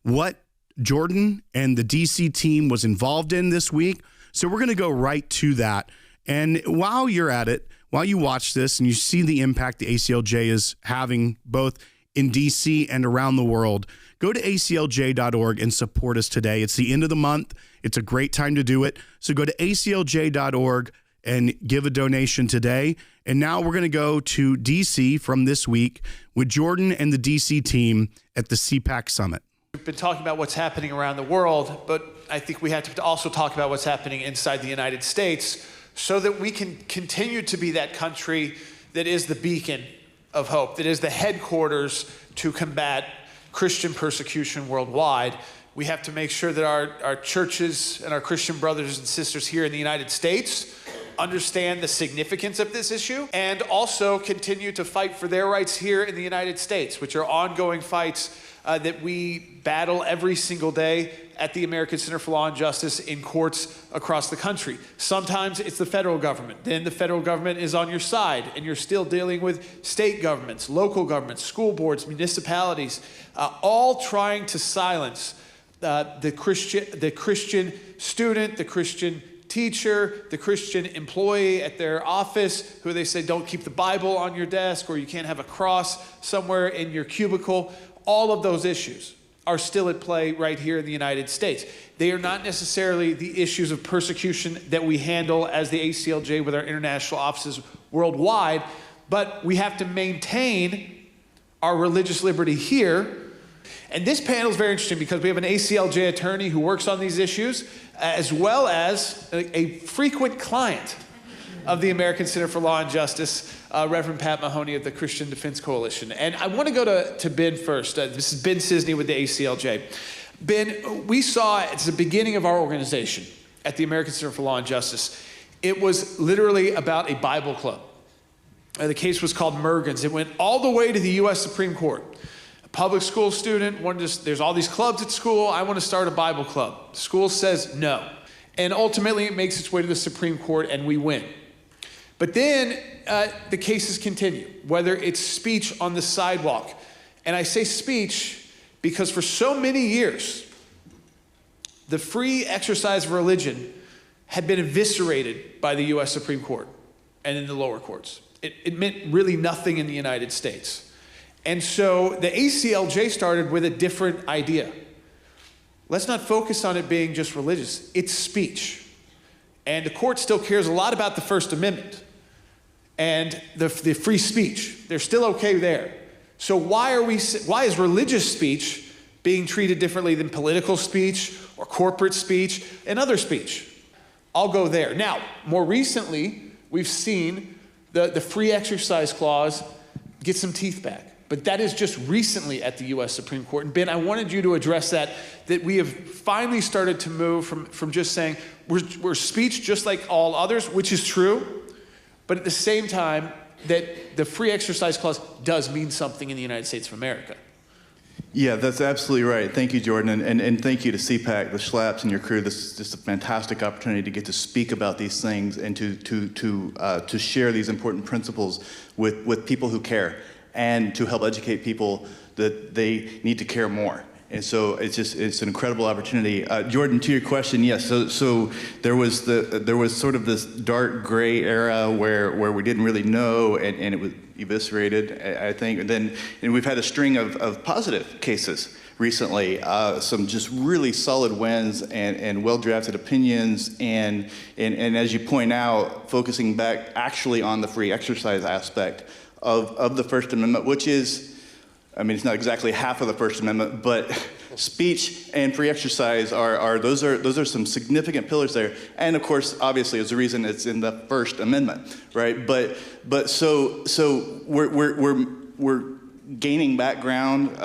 what Jordan and the DC team was involved in this week. So we're going to go right to that. And while you're at it, while you watch this and you see the impact the ACLJ is having both in DC and around the world, go to aclj.org and support us today. It's the end of the month. It's a great time to do it. So go to aclj.org and give a donation today. And now we're going to go to DC from this week with Jordan and the DC team at the CPAC Summit. We've been talking about what's happening around the world, but I think we have to also talk about what's happening inside the United States so that we can continue to be that country that is the beacon of hope, that is the headquarters to combat Christian persecution worldwide. We have to make sure that our churches and our Christian brothers and sisters here in the United States understand the significance of this issue and also continue to fight for their rights here in the United States, which are ongoing fights that we battle every single day at the American Center for Law and Justice in courts across the country. Sometimes it's the federal government. Then the federal government is on your side and you're still dealing with state governments, local governments, school boards, municipalities, all trying to silence the Christian student, the Christian teacher, the Christian employee at their office who they say don't keep the Bible on your desk or you can't have a cross somewhere in your cubicle. All of those issues are still at play right here in the United States. They are not necessarily the issues of persecution that we handle as the ACLJ with our international offices worldwide, but we have to maintain our religious liberty here. And this panel is very interesting because we have an ACLJ attorney who works on these issues, as well as a frequent client of the American Center for Law and Justice, Reverend Pat Mahoney of the Christian Defense Coalition. And I want to go to Ben first. This is Ben Cisney with the ACLJ. Ben, we saw at the beginning of our organization at the American Center for Law and Justice, it was literally about a Bible club. The case was called Mergens. It went all the way to the U.S. Supreme Court. A public school student wanted to, there's all these clubs at school. I want to start a Bible club. The school says no. And ultimately, it makes its way to the Supreme Court, and we win. But then the cases continue, whether it's speech on the sidewalk. And I say speech because for so many years, the free exercise of religion had been eviscerated by the U.S. Supreme Court and in the lower courts. It meant really nothing in the United States. And so the ACLJ started with a different idea. Let's not focus on it being just religious. It's speech. And the court still cares a lot about the First Amendment and the free speech. They're still okay there. So why is religious speech being treated differently than political speech or corporate speech and other speech? I'll go there. Now, more recently, we've seen the free exercise clause get some teeth back. But that is just recently at the U.S. Supreme Court. And Ben, I wanted you to address that we have finally started to move from just saying we're speech just like all others, which is true, but at the same time that the free exercise clause does mean something in the United States of America. Yeah, that's absolutely right. Thank you, Jordan, and thank you to CPAC, the Schlaps, and your crew. This is just a fantastic opportunity to get to speak about these things and to share these important principles with people who care, and to help educate people that they need to care more. And so it's an incredible opportunity. Jordan, to your question, yes. So there was sort of this dark gray era where we didn't really know, and it was eviscerated, I think. And we've had a string of positive cases recently, some just really solid wins and well-drafted opinions, and as you point out, focusing back actually on the free exercise aspect of the First Amendment, which is, I mean, it's not exactly half of the First Amendment, but speech and free exercise those are some significant pillars there. And of course, obviously, is the reason it's in the First Amendment, right? But so we're gaining back ground,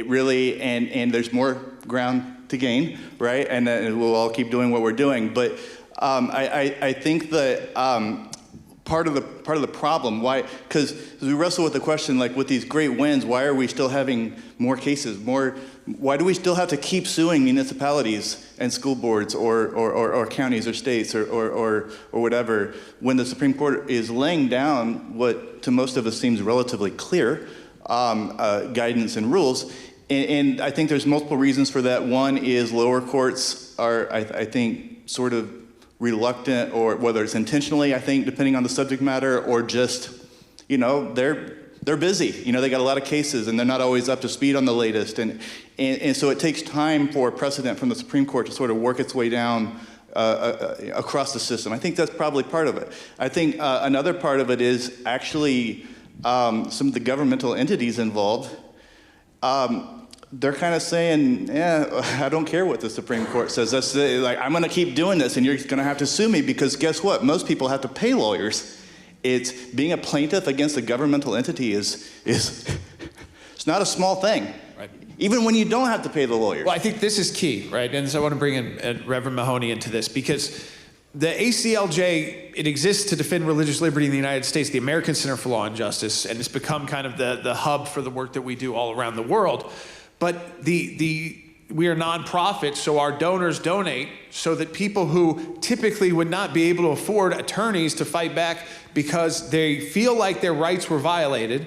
really, and there's more ground to gain, right? And we'll all keep doing what we're doing. But I think that. Part of the problem, why? Because we wrestle with the question, like with these great wins, why are we still having more cases? Why do we still have to keep suing municipalities and school boards or counties or states or whatever, when the Supreme Court is laying down what to most of us seems relatively clear guidance and rules? And I think there's multiple reasons for that. One is lower courts are, I think, sort of reluctant, or whether it's intentionally, I think, depending on the subject matter, or just, they're busy. They got a lot of cases and they're not always up to speed on the latest. And so it takes time for precedent from the Supreme Court to sort of work its way down across the system. I think that's probably part of it. I think another part of it is actually some of the governmental entities involved. They're kind of saying, I don't care what the Supreme Court says. That's like, I'm going to keep doing this, and you're going to have to sue me, because guess what? Most people have to pay lawyers. It's being a plaintiff against a governmental entity is it's not a small thing. Right. Even when you don't have to pay the lawyers. Well, I think this is key, right? And so I want to bring in Reverend Mahoney into this, because the ACLJ, it exists to defend religious liberty in the United States, the American Center for Law and Justice, and it's become kind of the hub for the work that we do all around the world. But we are nonprofits, so our donors donate so that people who typically would not be able to afford attorneys to fight back because they feel like their rights were violated.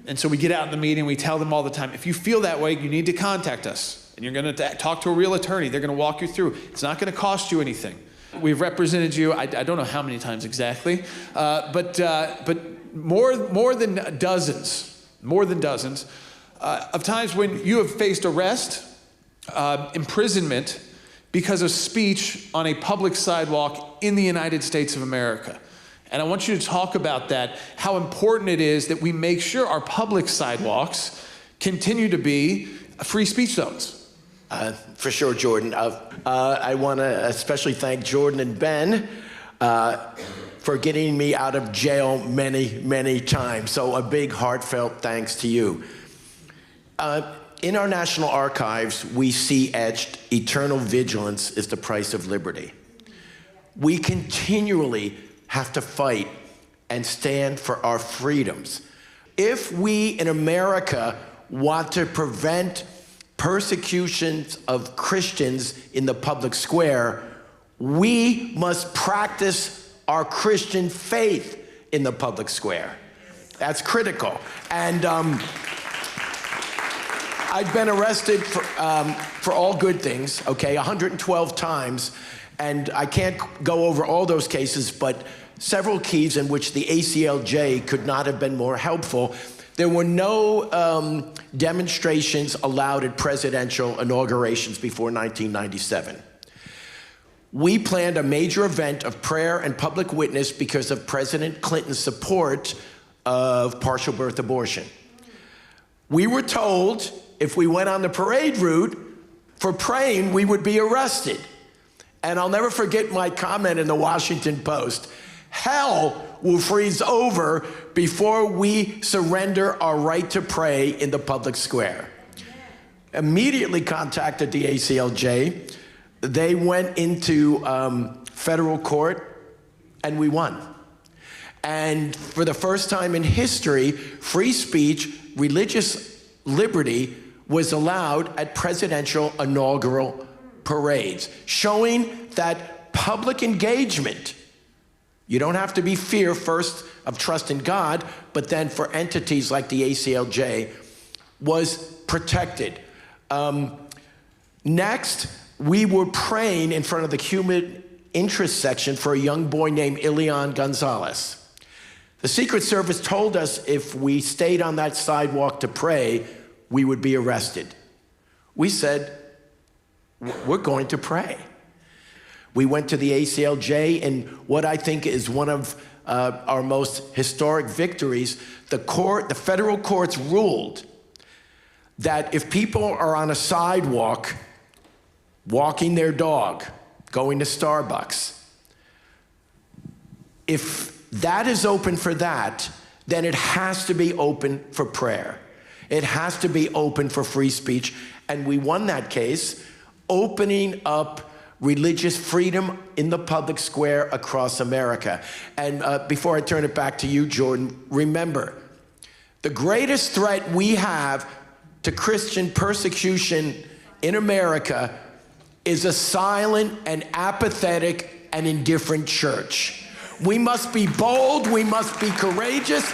And so we get out in the meeting, we tell them all the time, if you feel that way, you need to contact us. And you're going to talk to a real attorney. They're going to walk you through. It's not going to cost you anything. We've represented you, I don't know how many times exactly, but more than dozens of times when you have faced arrest, imprisonment because of speech on a public sidewalk in the United States of America. And I want you to talk about that, how important it is that we make sure our public sidewalks continue to be free speech zones. For sure, Jordan. I want to especially thank Jordan and Ben for getting me out of jail many, many times. So a big heartfelt thanks to you. In our national archives, we see etched, eternal vigilance is the price of liberty. We continually have to fight and stand for our freedoms. If we in America want to prevent persecutions of Christians in the public square, we must practice our Christian faith in the public square. That's critical. And I've been arrested for all good things, okay, 112 times. And I can't go over all those cases, but several keys in which the ACLJ could not have been more helpful. There were no demonstrations allowed at presidential inaugurations before 1997. We planned a major event of prayer and public witness because of President Clinton's support of partial birth abortion. We were told if we went on the parade route for praying, we would be arrested. And I'll never forget my comment in the Washington Post. Hell will freeze over before we surrender our right to pray in the public square. Immediately contacted the ACLJ. They went into federal court, and we won. And for the first time in history, free speech, religious liberty was allowed at presidential inaugural parades, showing that public engagement, you don't have to be fear first of trust in God, but then for entities like the ACLJ, was protected. Next, we were praying in front of the human interest section for a young boy named Ilian Gonzalez. The Secret Service told us if we stayed on that sidewalk to pray, we would be arrested. We said, we're going to pray. We went to the ACLJ, and what I think is one of our most historic victories, the federal courts ruled that if people are on a sidewalk, walking their dog, going to Starbucks, if that is open for that, then it has to be open for prayer. It has to be open for free speech. And we won that case, opening up religious freedom in the public square across America. And before I turn it back to you, Jordan, remember, the greatest threat we have to Christian persecution in America is a silent and apathetic and indifferent church. We must be bold, we must be courageous.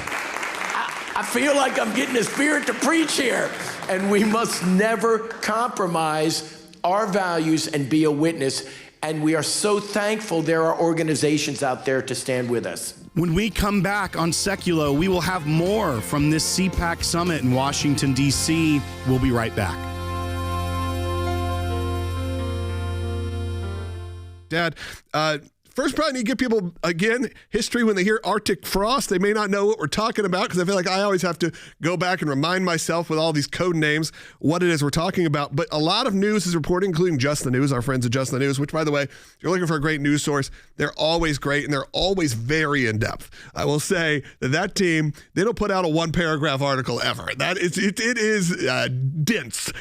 I feel like I'm getting the Spirit to preach here. And we must never compromise our values and be a witness. And we are so thankful there are organizations out there to stand with us. When we come back on Sekulow, we will have more from this CPAC summit in Washington, D.C. We'll be right back. Dad, first, probably need to give people, again, history. When they hear Arctic frost, they may not know what we're talking about, because I feel like I always have to go back and remind myself with all these code names what it is we're talking about. But a lot of news is reported, including Just the News, our friends at Just the News, which, by the way, if you're looking for a great news source, they're always great, and they're always very in-depth. I will say that team, they don't put out a one-paragraph article ever. It is dense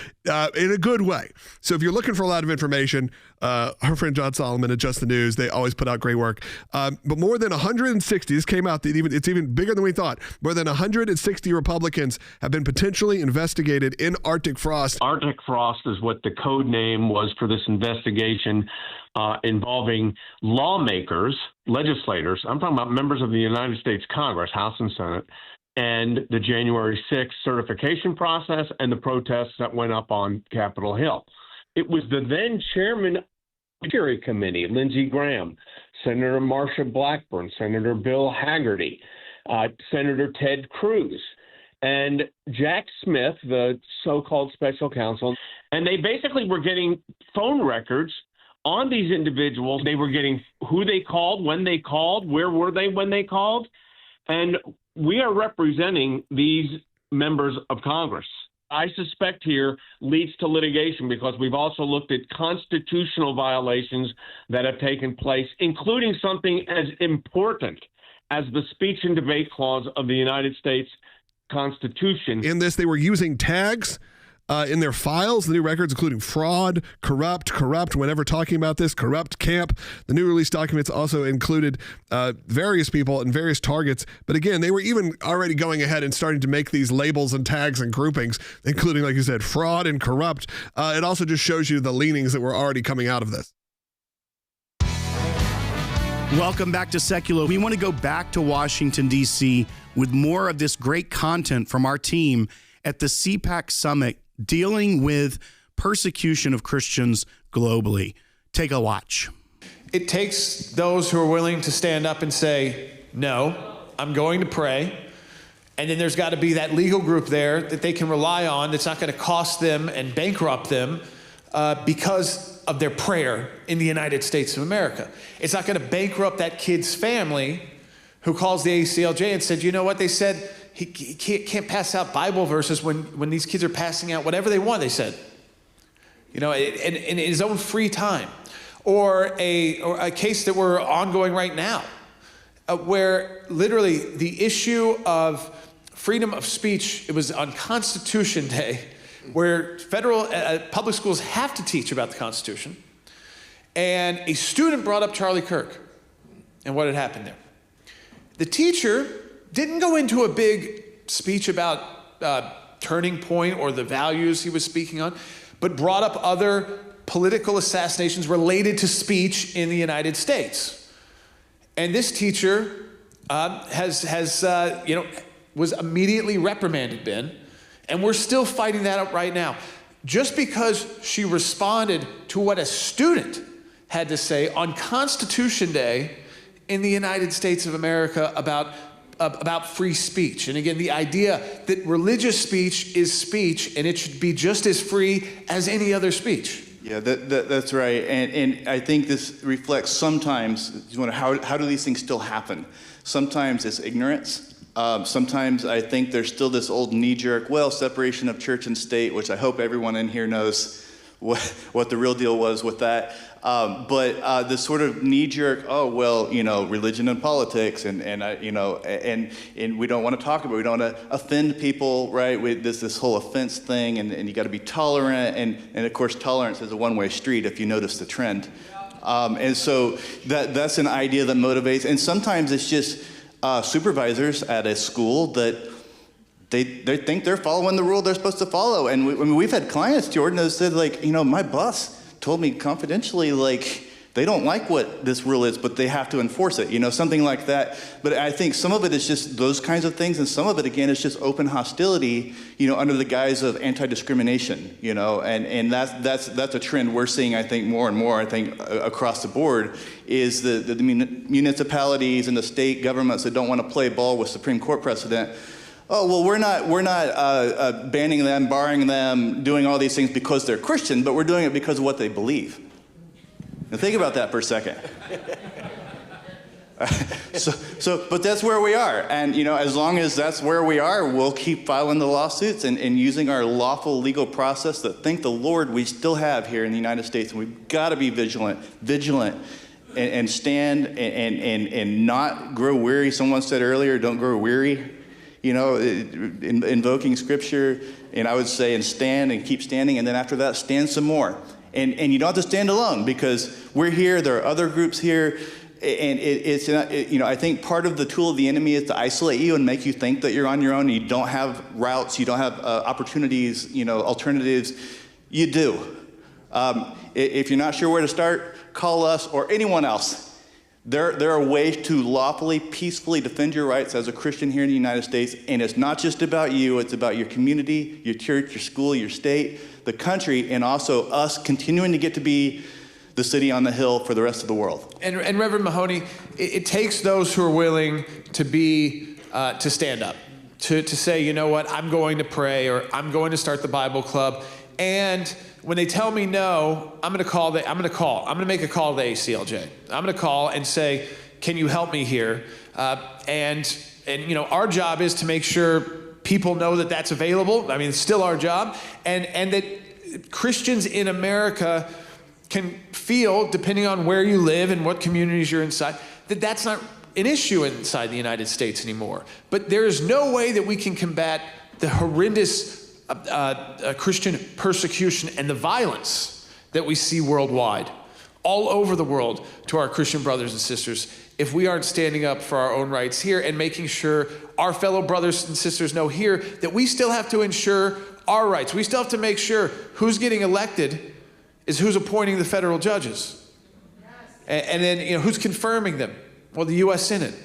in a good way. So if you're looking for a lot of information, our friend John Solomon at Just the News, they always put out great work. But more than 160, this came out, it's even bigger than we thought. More than 160 Republicans have been potentially investigated in Arctic frost. Arctic frost is what the code name was for this investigation involving lawmakers, legislators. I'm talking about members of the United States Congress, House and Senate, and the January 6th certification process and the protests that went up on Capitol Hill. It was the then chairman of the Judiciary Committee, Lindsey Graham, Senator Marsha Blackburn, Senator Bill Hagerty, Senator Ted Cruz, and Jack Smith, the so-called special counsel. And they basically were getting phone records on these individuals. They were getting who they called, when they called, where were they when they called. And we are representing these members of Congress. I suspect here leads to litigation, because we've also looked at constitutional violations that have taken place, including something as important as the speech and debate clause of the United States Constitution. In this, they were using tags in their files, the new records, including fraud, corrupt, whenever talking about this, corrupt camp. The new release documents also included various people and various targets. But again, they were even already going ahead and starting to make these labels and tags and groupings, including, like you said, fraud and corrupt. It also just shows you the leanings that were already coming out of this. Welcome back to Sekulow. We want to go back to Washington, D.C. with more of this great content from our team at the CPAC Summit dealing with persecution of Christians globally. Take a watch. It takes those who are willing to stand up and say, no, I'm going to pray. And then there's got to be that legal group there that they can rely on that's not going to cost them and bankrupt them because of their prayer in the United States of America. It's not going to bankrupt that kid's family who calls the ACLJ and said, you know what, they said he can't pass out Bible verses when these kids are passing out whatever they want, they said. You know, in his own free time. Or a case that we're ongoing right now, where literally the issue of freedom of speech, it was on Constitution Day, where federal public schools have to teach about the Constitution. And a student brought up Charlie Kirk and what had happened there. The teacher didn't go into a big speech about turning point or the values he was speaking on, but brought up other political assassinations related to speech in the United States. And this teacher was immediately reprimanded, Ben, and we're still fighting that up right now. Just because she responded to what a student had to say on Constitution Day in the United States of America about free speech. And again, the idea that religious speech is speech and it should be just as free as any other speech. Yeah, that's right. And I think this reflects sometimes, how do these things still happen? Sometimes it's ignorance. Sometimes I think there's still this old knee-jerk, separation of church and state, which I hope everyone in here knows what the real deal was with that. But this sort of knee-jerk, religion and politics, and we don't want to talk about it. We don't want to offend people, right? This whole offense thing, and you got to be tolerant, and of course tolerance is a one-way street if you notice the trend. And so that's an idea that motivates, and sometimes it's just supervisors at a school that they think they're following the rule they're supposed to follow. And we've had clients, Jordan, that said, my boss told me confidentially, they don't like what this rule is, but they have to enforce it, something like that. But I think some of it is just those kinds of things, and some of it, again, is just open hostility, under the guise of anti-discrimination, and that's a trend we're seeing, I think, more and more, across the board, is the municipalities and the state governments that don't want to play ball with Supreme Court precedent. Oh, well, we're not banning them, barring them, doing all these things because they're Christian, but we're doing it because of what they believe. Now think about that for a second. But that's where we are. And, as long as that's where we are, we'll keep filing the lawsuits and using our lawful legal process that, thank the Lord, we still have here in the United States. And we've got to be vigilant and stand and not grow weary. Someone said earlier, don't grow weary. Invoking scripture, and I would say, and stand and keep standing, and then after that, stand some more. And you don't have to stand alone, because we're here, there are other groups here, and I think part of the tool of the enemy is to isolate you and make you think that you're on your own, and you don't have routes, you don't have opportunities, alternatives. You do. If you're not sure where to start, call us or anyone else. There are ways to lawfully, peacefully defend your rights as a Christian here in the United States, and it's not just about you, it's about your community, your church, your school, your state, the country, and also us continuing to get to be the city on the hill for the rest of the world. And Reverend Mahoney, it takes those who are willing to stand up, to say, you know what, I'm going to pray, or I'm going to start the Bible club, and when they tell me no, I'm going to make a call to the ACLJ. I'm going to call and say, can you help me here? And our job is to make sure people know that that's available. I mean, it's still our job. And that Christians in America can feel, depending on where you live and what communities you're inside, that that's not an issue inside the United States anymore. But there is no way that we can combat the horrendous Christian persecution and the violence that we see worldwide, all over the world, to our Christian brothers and sisters, if we aren't standing up for our own rights here and making sure our fellow brothers and sisters know here that we still have to ensure our rights. We still have to make sure who's getting elected is who's appointing the federal judges. And then, who's confirming them? Well, the U.S. Senate.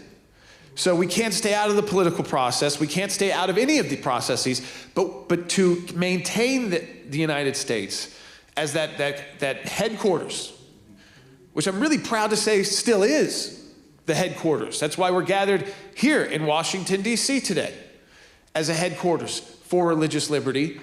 So we can't stay out of the political process. We can't stay out of any of the processes, but to maintain the United States as that headquarters, which I'm really proud to say still is the headquarters. That's why we're gathered here in Washington, D.C. today as a headquarters for religious liberty.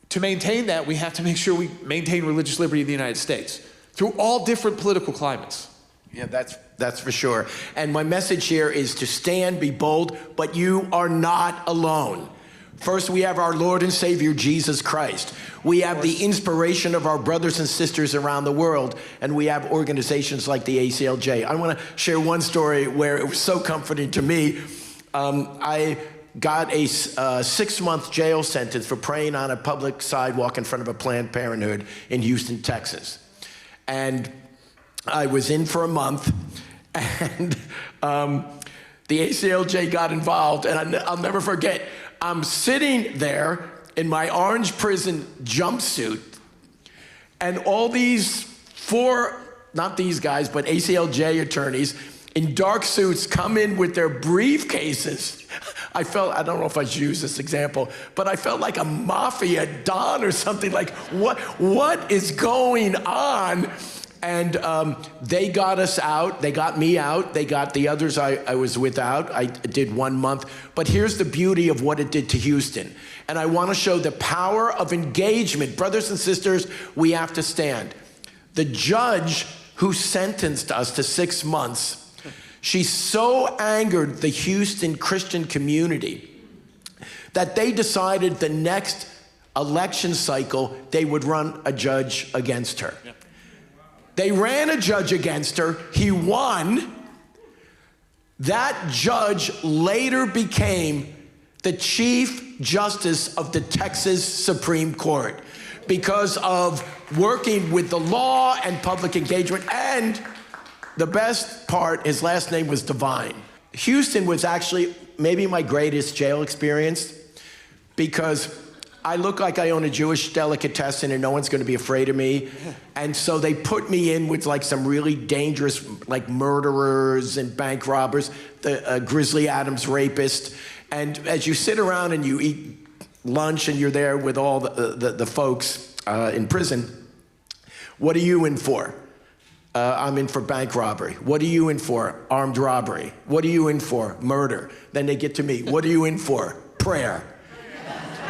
To maintain that, we have to make sure we maintain religious liberty in the United States through all different political climates. Yeah, that's for sure. And my message here is to stand, be bold, but you are not alone. First, we have our Lord and Savior, Jesus Christ. We have the inspiration of our brothers and sisters around the world, and we have organizations like the ACLJ. I want to share one story where it was so comforting to me. I got a 6-month jail sentence for praying on a public sidewalk in front of a Planned Parenthood in Houston, Texas. And I was in for a month, and the ACLJ got involved, and I'll never forget. I'm sitting there in my orange prison jumpsuit, and all these not these guys, but ACLJ attorneys in dark suits come in with their briefcases. I don't know if I should use this example, but I felt like a mafia don or something. Like, what is going on? And they got us out. They got me out. They got the others I was without. I did 1 month. But here's the beauty of what it did to Houston. And I want to show the power of engagement. Brothers and sisters, we have to stand. The judge who sentenced us to 6 months, she so angered the Houston Christian community that they decided the next election cycle they would run a judge against her. Yeah. They ran a judge against her. He won. That judge later became the Chief Justice of the Texas Supreme Court because of working with the law and public engagement. And the best part, his last name was Divine. Houston was actually maybe my greatest jail experience because I look like I own a Jewish delicatessen and no one's going to be afraid of me. And so they put me in with like some really dangerous like murderers and bank robbers, the Grizzly Adams rapist. And as you sit around and you eat lunch and you're there with all the folks in prison, what are you in for? I'm in for bank robbery. What are you in for? Armed robbery. What are you in for? Murder. Then they get to me. What are you in for? Prayer.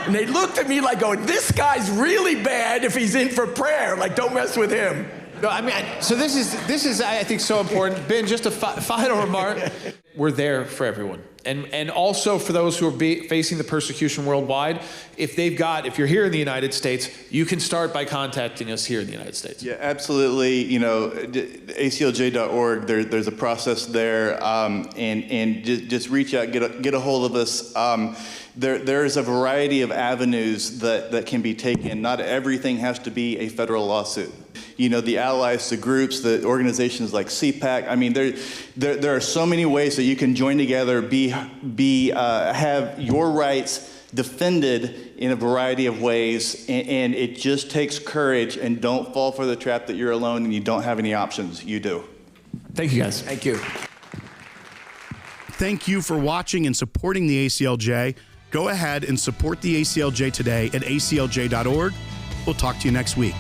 And they looked at me like going, this guy's really bad if he's in for prayer. Like, don't mess with him. No, I mean, so this is I think so important. Ben, just a final remark. We're there for everyone. And also for those who are facing the persecution worldwide, if you're here in the United States, you can start by contacting us here in the United States. Yeah, absolutely. ACLJ.org, there's a process there, and just reach out, get a hold of us. There's a variety of avenues that can be taken. Not everything has to be a federal lawsuit. The allies, the groups, the organizations like CPAC. I mean, there are so many ways that you can join together, have your rights defended in a variety of ways, and it just takes courage. And don't fall for the trap that you're alone and you don't have any options. You do. Thank you, guys. Thank you. Thank you for watching and supporting the ACLJ. Go ahead and support the ACLJ today at aclj.org. We'll talk to you next week.